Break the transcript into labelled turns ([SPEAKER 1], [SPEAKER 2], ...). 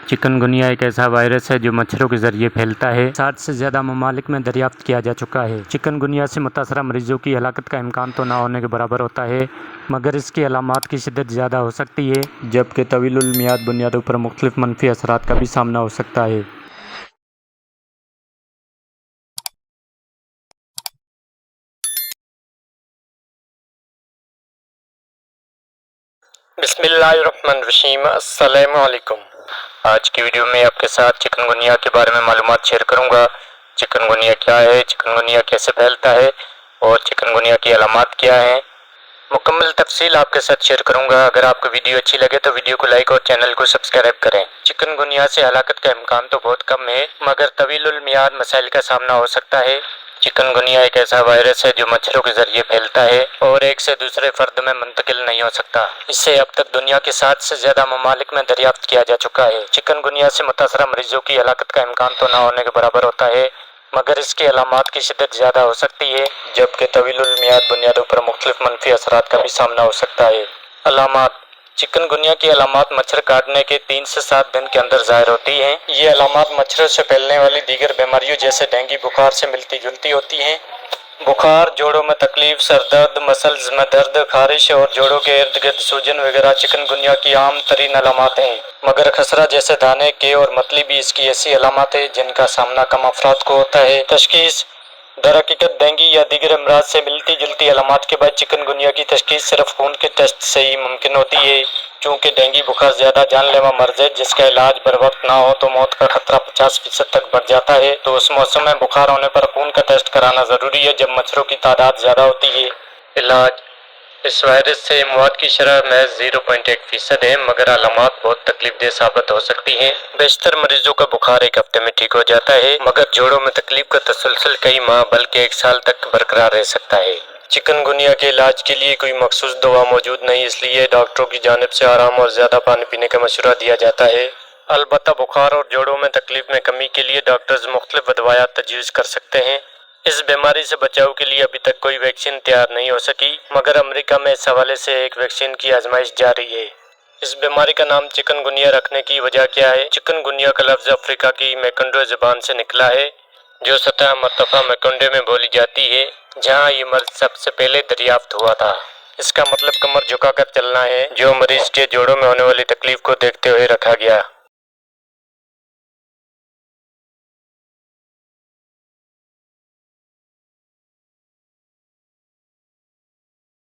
[SPEAKER 1] Chicken गुनिया एक ऐसा virus है जो मच्छरों के जरिए फैलता है। 60 से ज़्यादा ममालिक में दरियाफ्त किया जा चुका है। चिकन गुनिया से मुतासरा मरीजों की हलाकत का इम्कान तो ना होने के बराबर होता है, मगर इसकी अलामात की शिद्दत ज़्यादा हो सकती है, जबकि तवीलुल मियाद बुनियादों पर मुख्तलिफ मनफी असरात का भी सामना हो सकता है।
[SPEAKER 2] बिस्मिल्लाहिर्रहमानिर्रहीम। अस्सलामु अलैकुम। आज की वीडियो में आपके साथ चिकनगुनिया के बारे में मालूमात शेयर करूंगा। चिकनगुनिया क्या है, चिकनगुनिया कैसे फैलता है और चिकनगुनिया की अलामात क्या हैं, मुकम्मल तफसील आपके साथ शेयर करूंगा। अगर आपको वीडियो अच्छी लगे तो वीडियो को लाइक और चैनल को सब्सक्राइब करें। चिकनगुनिया से हलाकत का इम्कान तो बहुत कम है, मगर तवीलुल मियाद मसाइल का सामना हो सकता है। चिकनगुनिया एक ऐसा वायरस है जो मच्छरों के जरिए फैलता है और एक से दूसरे फर्द में मुंतकिल नहीं हो सकता। इससे अब तक दुनिया के 60 से ज्यादा ममालिक में दरियाफ्त किया जा चुका है। चिकनगुनिया से मुतासरा मरीजों की हलाकत का इम्कान तो ना होने के बराबर होता है, मगर इसकी अलामात की शिद्दत ज़्यादा हो सकती है, जबकि तवीलुल मियाद बुनियादों पर मुख्तलिफ मनफी असरात का भी सामना हो सकता है। अलामात। चिकनगुनिया की अलामात मच्छर काटने के 3 से 7 दिन के अंदर ज़ाहिर होती हैं। ये अलामात मच्छरों से फैलने वाली दीगर बीमारियों जैसे डेंगू बुखार से मिलती जुलती होती हैं। बुखार, जोड़ों में तकलीफ, सर दर्द, मसल्स में दर्द, खारिश और जोड़ों के इर्द गिर्द सूजन वगैरह चिकनगुनिया की आम तरीन अलामात हैं। मगर खसरा जैसे दाने के और मतली भी इसकी ऐसी अलामात है जिनका सामना कम अफराद को होता है। तशखीस। दरहकीकत डेंगू या दीगर अमराज से मिलती जुलती अलामात के बाद चिकनगुनिया की तशखीस सिर्फ खून के टेस्ट से ही मुमकिन होती है। चूँकि डेंगू बुखार ज़्यादा जानलेवा मर्ज है जिसका इलाज बर वक्त ना हो तो मौत का खतरा 50% तक बढ़ जाता है, तो उस मौसम में बुखार होने पर खून का टेस्ट कराना ज़रूरी है जब मच्छरों की तादाद ज़्यादा होती है। इलाज। इस वायरस से मौत की शरह महज 0.1% है, मगर अलामात बहुत तकलीफदेह साबित हो सकती हैं। बेशतर मरीजों का बुखार एक हफ्ते में ठीक हो जाता है, मगर जोड़ों में तकलीफ का तसलसल कई माह बल्कि 1 साल तक बरकरार रह सकता है। चिकनगुनिया के इलाज के लिए कोई मखसूस दवा मौजूद नहीं, इसलिए डॉक्टरों की जानिब से आराम और ज़्यादा पानी पीने का मशवरा दिया जाता है। अलबत्ता बुखार और जोड़ों में तकलीफ में कमी के लिए डॉक्टर्स मुख्तलिफ दवायात तजवीज़ कर सकते हैं। इस बीमारी से बचाव के लिए अभी तक कोई वैक्सीन तैयार नहीं हो सकी, मगर अमेरिका में इस हवाले से एक वैक्सीन की आजमाइश जारी है। इस बीमारी का नाम चिकनगुनिया रखने की वजह क्या है? चिकनगुनिया का लफ्ज़ अफ्रीका की मैकोंडो ज़बान से निकला है, जो सतह मरतफा मैकोंडो में बोली जाती है, जहाँ ये मर्ज सबसे पहले दरियाफ्त हुआ था। इसका मतलब कमर झुकाकर चलना है, जो मरीज के जोड़ों में होने वाली तकलीफ को देखते हुए रखा गया।